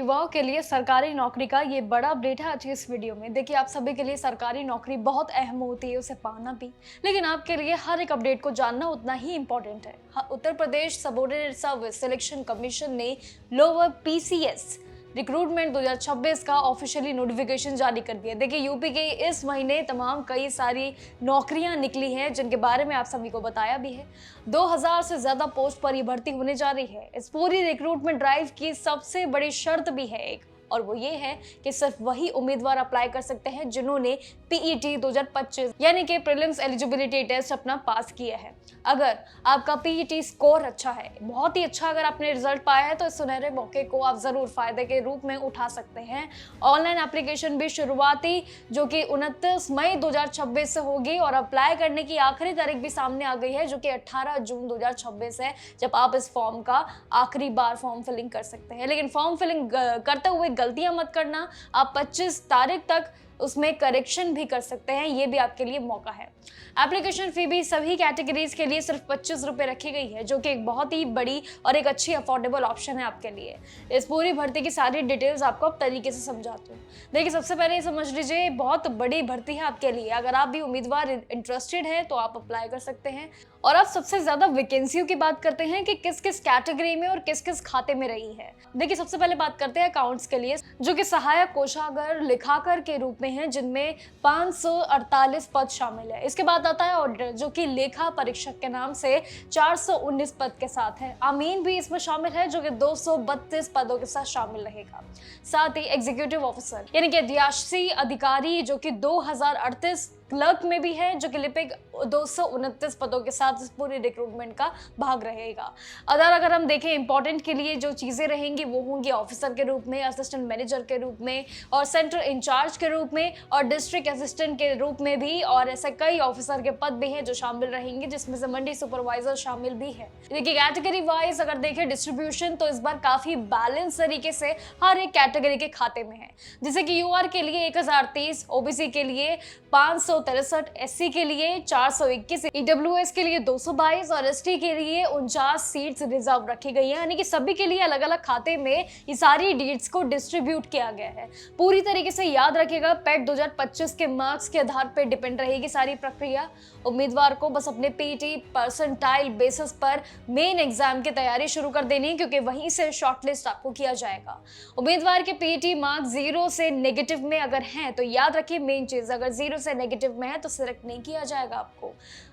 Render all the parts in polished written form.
युवाओं के लिए सरकारी नौकरी का ये बड़ा अपडेट है आज की इस वीडियो में। देखिए, आप सभी के लिए सरकारी नौकरी बहुत अहम होती है, उसे पाना भी, लेकिन आपके लिए हर एक अपडेट को जानना उतना ही इम्पोर्टेंट है। Uttar Pradesh subordinate service selection commission ने लोअर पीसीएस रिक्रूटमेंट 2026 का ऑफिशियली नोटिफिकेशन जारी कर दिया। देखिए, यूपी के इस महीने तमाम कई सारी नौकरियां निकली हैं जिनके बारे में आप सभी को बताया भी है। 2000 से ज्यादा पोस्ट पर ये भर्ती होने जा रही है। इस पूरी रिक्रूटमेंट ड्राइव की सबसे बड़ी शर्त भी है एक, और वो ये है कि सिर्फ वही उम्मीदवार अप्लाई कर सकते हैं जिन्होंने पीईटी 2025 यानी कि प्रीलिम्स एलिजिबिलिटी टेस्ट अपना पास किया है। अगर आपका पीईटी स्कोर अच्छा है, बहुत ही अच्छा अगर आपने रिजल्ट पाया है, तो इस सुनहरे मौके को आप जरूर फायदे के रूप में उठा सकते हैं। ऑनलाइन एप्लीकेशन भी शुरुआती जो कि 29 मई 2026 से होगी और अप्लाई करने की आखिरी तारीख भी सामने आ गई है जो कि 18 जून 2026 है, जब आप इस फॉर्म का आखिरी बार फॉर्म फिलिंग कर सकते हैं। लेकिन फॉर्म फिलिंग करते हुए गलतियां मत करना, आप 25 तारीख तक उसमें करेक्शन भी कर सकते हैं, ये भी आपके लिए मौका है। एप्लीकेशन फी भी सभी कैटेगरीज के लिए सिर्फ 25 रुपए रखी गई है, जो कि एक बहुत ही बड़ी और एक अच्छी अफोर्डेबल ऑप्शन है आपके लिए। इस पूरी भर्ती की सारी डिटेल्स आपको अब तरीके से समझाती हूँ। देखिए, सबसे पहले ये समझ लीजिए, बहुत बड़ी भर्ती है आपके लिए। अगर आप भी उम्मीदवार इंटरेस्टेड हैं तो आप अप्लाई कर सकते हैं। और अब सबसे ज्यादा वैकेंसियों की बात करते हैं कि किस किस कैटेगरी में और किस किस खाते में रही है। देखिए, सबसे पहले बात करते हैं अकाउंट्स के लिए, जो कि सहायक कोषागार लेखाकार के रूप में है, जिनमें 548 पद शामिल है। इसके बाद आता है ऑडिटर, जो कि लेखा परीक्षक के नाम से 419 पद के साथ है। अमीन भी इसमें शामिल है, जो कि 232 पदों के साथ शामिल रहेगा। साथ ही एग्जीक्यूटिव ऑफिसर यानी कि अध्याशी अधिकारी, जो कि 2038 क्लर्क में भी है, जो कि लिपिक 229 पदों के साथ इस पूरी रिक्रूटमेंट का भाग रहेगा। अगर हम देखें, इंपॉर्टेंट के लिए जो चीजें रहेंगी वो होंगी ऑफिसर के रूप में, असिस्टेंट मैनेजर के रूप में, और सेंटर इंचार्ज के रूप में, और डिस्ट्रिक्ट असिस्टेंट के रूप में भी, और ऐसे कई ऑफिसर के पद भी हैं जो शामिल रहेंगे, जिसमें से मंडी सुपरवाइजर शामिल भी है। देखिए, कैटेगरी वाइज अगर देखें डिस्ट्रीब्यूशन, तो इस बार काफी बैलेंस तरीके से हर एक कैटेगरी के खाते में है। जैसे कि यूआर के लिए 1030, ओबीसी के लिए 563, एससी के लिए 421, ईडब्ल्यूएस के लिए 222 और एसटी के लिए 49 सीट्स रिजर्व रखी गई है। यानी कि सभी के लिए अलग अलग खाते में ये सारी डीट्स को डिस्ट्रीब्यूट किया गया है। पूरी तरीके से याद रखिएगा, पेट 2025 के मार्क्स के आधार पर डिपेंड रहेगी सारी प्रक्रिया। उम्मीदवार को बस अपने पीटी परसेंटाइल बेसिस पर मेन एग्जाम की तैयारी शुरू कर देनी है, क्योंकि वहीं से शॉर्टलिस्ट आपको किया जाएगा। उम्मीदवार के पीटी मार्क्स 0 से नेगेटिव में अगर हैं, तो याद रखिए मेन चीज, अगर 0 से नेगेटिव में है तो सिलेक्ट नहीं किया जाएगा आपको।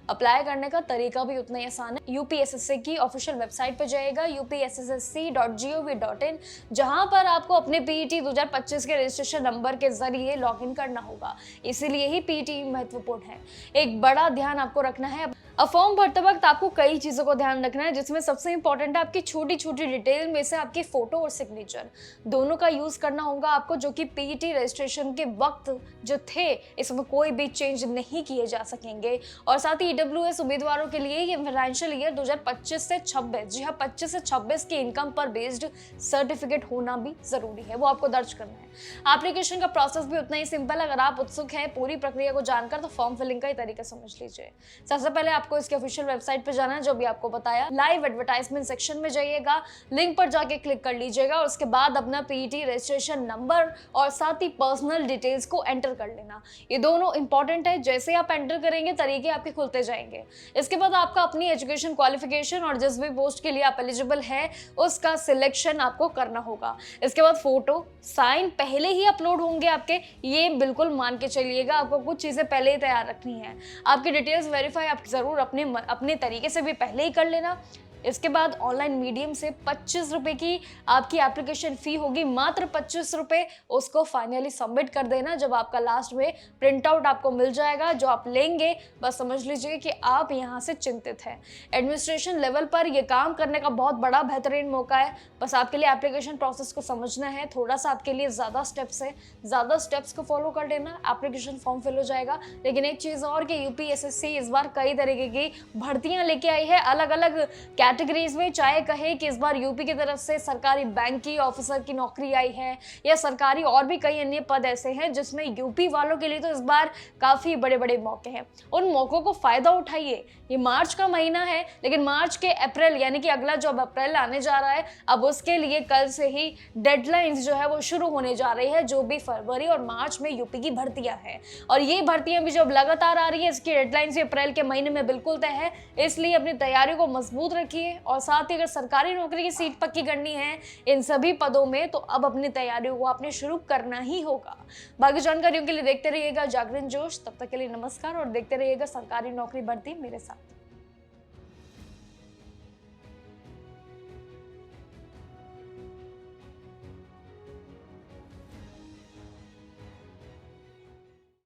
अप्लाई करने का तरीका भी उतना ही आसान है। यूपीएसएससी की ऑफिशियल वेबसाइट पर जाएगा, upssc.gov.in, जहां पर आपको अपने पीईटी 2025 के रजिस्ट्रेशन नंबर के जरिए लॉगिन करना होगा। इसीलिए ही पीईटी महत्वपूर्ण है। एक बड़ा ध्यान आपको रखना है, फॉर्म भरते वक्त आपको कई चीजों को ध्यान रखना है, जिसमें सबसे इंपॉर्टेंट है आपकी छोटी छोटी डिटेल में से आपकी फोटो और सिग्नेचर दोनों का यूज करना होगा आपको, जो कि पीईटी रजिस्ट्रेशन के वक्त जो थे इसमें कोई भी चेंज नहीं किए जा सकेंगे। और साथ ही ईडब्ल्यूएस उम्मीदवारों के लिए ये फाइनेंशियल ईयर 2025 से 26, जी हाँ 25 से 26 की इनकम पर बेस्ड सर्टिफिकेट होना भी जरूरी है, वो आपको दर्ज करना है। एप्लीकेशन का प्रोसेस भी उतना ही सिंपल है। अगर आप उत्सुक हैं पूरी प्रक्रिया को जानकर, तो फॉर्म फिलिंग का ही तरीका समझ लीजिए। सबसे पहले आपको इसके ऑफिशियल वेबसाइट पे जाना है, जो भी आपको बताया। लाइव एडवर्टाइजमेंट सेक्शन में जाइएगा, लिंक पर जाके क्लिक कर लीजिएगा, और उसके बाद अपना पीईटी रजिस्ट्रेशन नंबर और साथ ही पर्सनल डिटेल्स को एंटर कर लेना। ये दोनों इंपॉर्टेंट है। जैसे आप एंटर करेंगे तरीके आपके खुलते जाएंगे। इसके बाद आपका अपनी एजुकेशन क्वालिफिकेशन और जिस भी पोस्ट के लिए आप एलिजिबल है उसका सिलेक्शन आपको करना होगा। इसके बाद फोटो साइन पहले ही अपलोड होंगे आपके, ये बिल्कुल मान के चलिएगा। आपको कुछ चीजें पहले ही तैयार रखनी है। आपकी डिटेल्स वेरीफाई आप जरूर अपने तरीके से भी पहले ही कर लेना। इसके बाद ऑनलाइन मीडियम से 25 रुपए की आपकी एप्लीकेशन फी होगी, मात्र 25 रुपए। उसको फाइनली सबमिट कर देना। जब आपका लास्ट में प्रिंट आउट आपको मिल जाएगा, जो आप लेंगे, बस समझ लीजिए कि आप यहाँ से चिंतित हैं। एडमिनिस्ट्रेशन लेवल पर यह काम करने का बहुत बड़ा बेहतरीन मौका है। बस आपके लिए एप्लीकेशन प्रोसेस को समझना है, थोड़ा सा आपके लिए ज्यादा स्टेप्स है, ज्यादा स्टेप्स को फॉलो कर लेना, एप्लीकेशन फॉर्म फिल हो जाएगा। लेकिन एक चीज और कि यूपीएसएससी इस बार कई तरीके की भर्तियां लेके आई है, अलग अलग कैटेगरीज में, चाहे कहे कि इस बार यूपी की तरफ से सरकारी बैंक की ऑफिसर की नौकरी आई है या सरकारी और भी कई अन्य पद ऐसे हैं जिसमें यूपी वालों के लिए तो इस बार काफी बड़े बड़े मौके हैं। उन मौकों को फायदा उठाइए। ये मार्च का महीना है, लेकिन मार्च के अप्रैल यानी कि अगला जो अब अप्रैल आने जा रहा है, अब उसके लिए कल से ही डेडलाइंस जो है वो शुरू होने जा रही है। जो भी फरवरी और मार्च में यूपी की भर्तियां हैं, और ये भर्तियां भी जब लगातार आ रही है, इसकी डेडलाइंस भी अप्रैल के महीने में बिल्कुल तय है। इसलिए अपनी तैयारी को मजबूत रखिए, और साथ ही अगर सरकारी नौकरी की सीट पक्की करनी है इन सभी पदों में, तो अब अपनी तैयारियों को आपने शुरू करना ही होगा। बाकी जानकारियों के लिए देखते रहिएगा जागरण जोश। तब तक के लिए नमस्कार, और देखते रहिएगा सरकारी नौकरी भर्ती मेरे साथ।